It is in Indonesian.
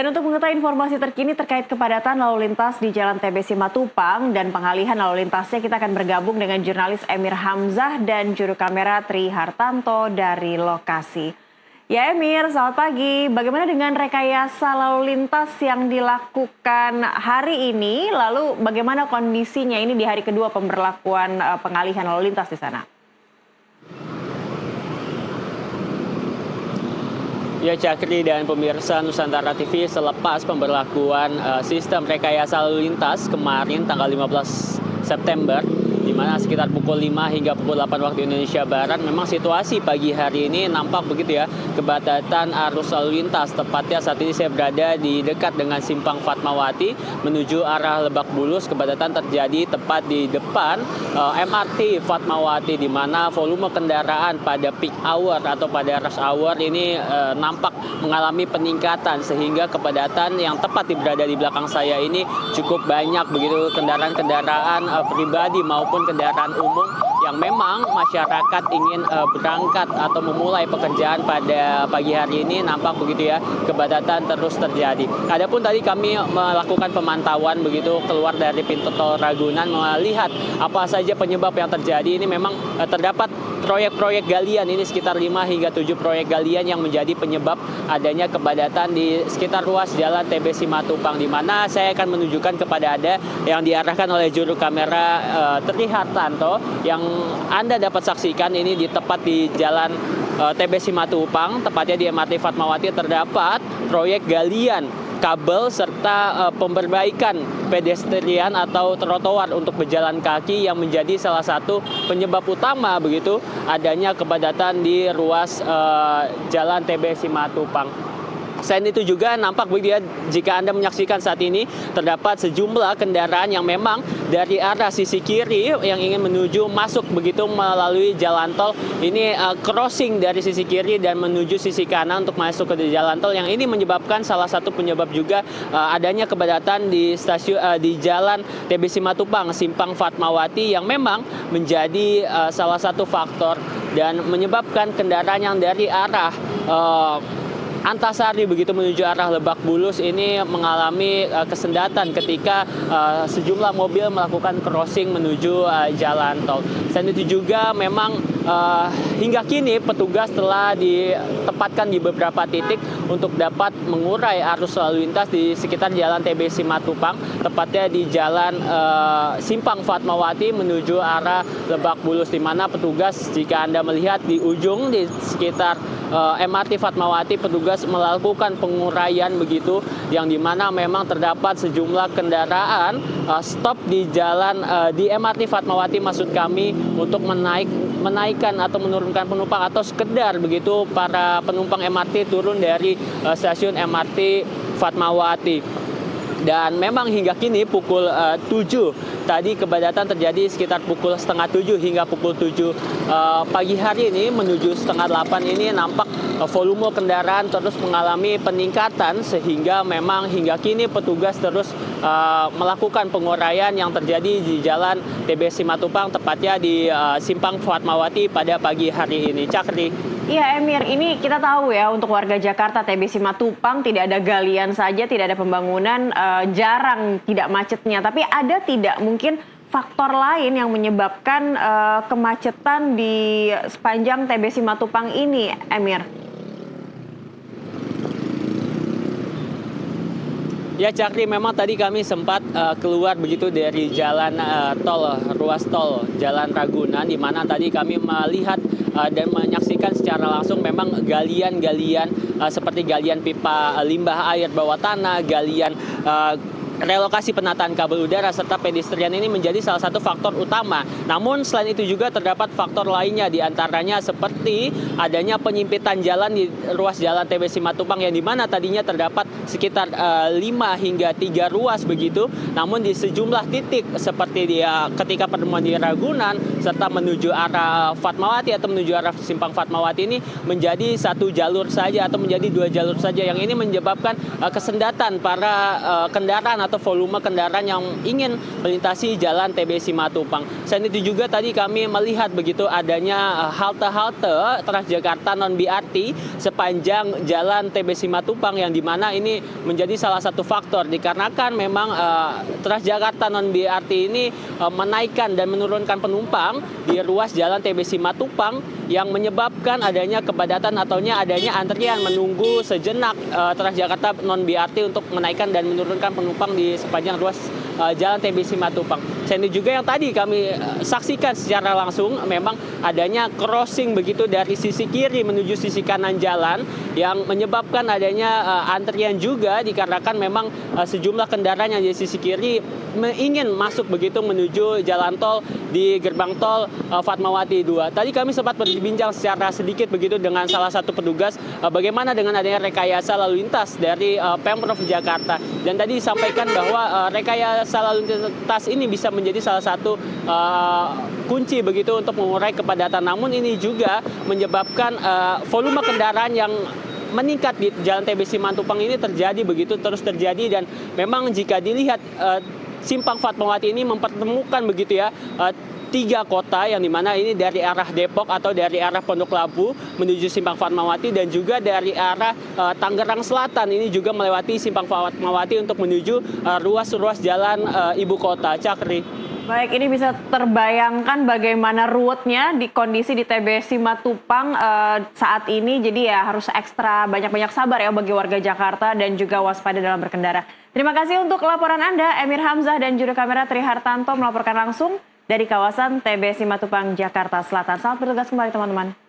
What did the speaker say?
Dan untuk mengetahui informasi terkini terkait kepadatan lalu lintas di Jalan TB Simatupang dan pengalihan lalu lintasnya, kita akan bergabung dengan jurnalis Emir Hamzah dan juru kamera Tri Hartanto dari lokasi. Ya Emir, selamat pagi. Bagaimana dengan rekayasa lalu lintas yang dilakukan hari ini? Lalu bagaimana kondisinya ini di hari kedua pemberlakuan pengalihan lalu lintas di sana? Ya, Cakri dan pemirsa Nusantara TV, selepas pemberlakuan sistem rekayasa lalu lintas kemarin tanggal 15 September, di mana sekitar pukul 5 hingga pukul 8 waktu Indonesia Barat, memang situasi pagi hari ini nampak begitu ya, kepadatan arus lalu lintas. Tepatnya saat ini saya berada di dekat dengan Simpang Fatmawati menuju arah Lebak Bulus. Kepadatan terjadi tepat di depan MRT Fatmawati, di mana volume kendaraan pada peak hour atau pada rush hour ini nampak mengalami peningkatan, sehingga kepadatan yang tepat berada di belakang saya ini cukup banyak begitu kendaraan-kendaraan pribadi maupun kendaraan umum yang memang masyarakat ingin berangkat atau memulai pekerjaan pada pagi hari ini. Nampak begitu ya, kepadatan terus terjadi. Adapun tadi kami melakukan pemantauan begitu keluar dari pintu tol Ragunan, melihat apa saja penyebab yang terjadi. Ini memang terdapat proyek-proyek galian, ini sekitar 5 hingga 7 proyek galian yang menjadi penyebab adanya kepadatan di sekitar ruas jalan TB Simatupang, di mana saya akan menunjukkan kepada Anda yang diarahkan oleh juru kamera Tri Hartanto, yang Anda dapat saksikan ini di tepat di jalan TB Simatupang, tepatnya di MRT Fatmawati, terdapat proyek galian kabel serta pemberbaikan pedestrian atau trotoar untuk berjalan kaki, yang menjadi salah satu penyebab utama begitu adanya kepadatan di ruas jalan TB Simatupang. Selain itu juga nampak begitu ya, jika Anda menyaksikan saat ini terdapat sejumlah kendaraan yang memang dari arah sisi kiri yang ingin menuju masuk begitu melalui jalan tol ini, crossing dari sisi kiri dan menuju sisi kanan untuk masuk ke jalan tol, yang ini menyebabkan salah satu penyebab juga adanya kepadatan di di jalan TB Simatupang Simpang Fatmawati, yang memang menjadi salah satu faktor dan menyebabkan kendaraan yang dari arah Antasari begitu menuju arah Lebak Bulus ini mengalami kesendatan ketika sejumlah mobil melakukan crossing menuju jalan tol. Selain itu juga memang hingga kini petugas telah ditempatkan di beberapa titik untuk dapat mengurai arus lalu lintas di sekitar jalan TB Simatupang, tepatnya di jalan Simpang Fatmawati menuju arah Lebak Bulus, di mana petugas, jika Anda melihat di ujung di sekitar MRT Fatmawati, petugas melakukan penguraian begitu, yang dimana memang terdapat sejumlah kendaraan stop di jalan di MRT Fatmawati, maksud kami, untuk menaikkan atau menurunkan penumpang, atau sekedar begitu para penumpang MRT turun dari stasiun MRT Fatmawati. Dan memang hingga kini pukul 7 tadi kepadatan terjadi sekitar pukul setengah 7 hingga pukul 7 pagi hari ini menuju setengah 8 ini nampak volume kendaraan terus mengalami peningkatan, sehingga memang hingga kini petugas terus melakukan penguraian yang terjadi di jalan TB Simatupang, tepatnya di Simpang Fatmawati pada pagi hari ini. Cakri. Iya Emir, ini kita tahu ya, untuk warga Jakarta TB Simatupang tidak ada galian saja, tidak ada pembangunan, jarang tidak macetnya. Tapi ada tidak mungkin faktor lain yang menyebabkan kemacetan di sepanjang TB Simatupang ini, Emir? Ya Cakri, memang tadi kami sempat keluar begitu dari jalan tol, ruas tol Jalan Ragunan, di mana tadi kami melihat dan menyaksikan secara langsung memang galian-galian seperti galian pipa limbah air bawah tanah, galian relokasi penataan kabel udara serta pedestrian ini menjadi salah satu faktor utama. Namun selain itu juga terdapat faktor lainnya, diantaranya seperti adanya penyimpitan jalan di ruas jalan TB Simatupang, yang dimana tadinya terdapat sekitar 5 hingga 3 ruas begitu. Namun di sejumlah titik seperti ketika pertemuan di Ragunan serta menuju arah Fatmawati atau menuju arah Simpang Fatmawati ini menjadi satu jalur saja atau menjadi 2 jalur saja, yang ini menyebabkan kesendatan para kendaraan atau volume kendaraan yang ingin melintasi jalan TB Simatupang. Selain itu juga tadi kami melihat begitu adanya halte-halte Transjakarta non-BRT sepanjang jalan TB Simatupang, yang dimana ini menjadi salah satu faktor dikarenakan memang Transjakarta non-BRT ini menaikkan dan menurunkan penumpang di ruas jalan TB Simatupang yang menyebabkan adanya kepadatan atau adanya antrian menunggu sejenak Transjakarta non-BRT untuk menaikkan dan menurunkan penumpang di sepanjang ruas jalan TB Simatupang. Selain itu juga yang tadi kami saksikan secara langsung memang adanya crossing begitu dari sisi kiri menuju sisi kanan jalan yang menyebabkan adanya antrian juga dikarenakan memang sejumlah kendaraan yang di sisi kiri ingin masuk begitu menuju jalan tol di gerbang tol Fatmawati 2. Tadi kami sempat berbincang secara sedikit begitu dengan salah satu petugas bagaimana dengan adanya rekayasa lalu lintas dari Pemprov Jakarta. Dan tadi disampaikan bahwa rekayasa lalu lintas ini bisa menjadi salah satu kunci begitu untuk mengurai kepadatan. Namun ini juga menyebabkan volume kendaraan yang meningkat di jalan TB Simatupang ini terus terjadi dan memang jika dilihat Simpang Fatmawati ini mempertemukan begitu ya 3 kota, yang dimana ini dari arah Depok atau dari arah Pondok Labu menuju Simpang Fatmawati dan juga dari arah Tangerang Selatan ini juga melewati Simpang Fatmawati untuk menuju ruas-ruas jalan ibu kota. Cakri. Baik, ini bisa terbayangkan bagaimana ruwetnya di kondisi di TB Simatupang saat ini. Jadi ya harus ekstra banyak-banyak sabar ya bagi warga Jakarta dan juga waspada dalam berkendara. Terima kasih untuk laporan Anda, Emir Hamzah dan juru kamera Tri Hartanto melaporkan langsung dari kawasan TB Simatupang, Jakarta Selatan. Selamat bertugas kembali teman-teman.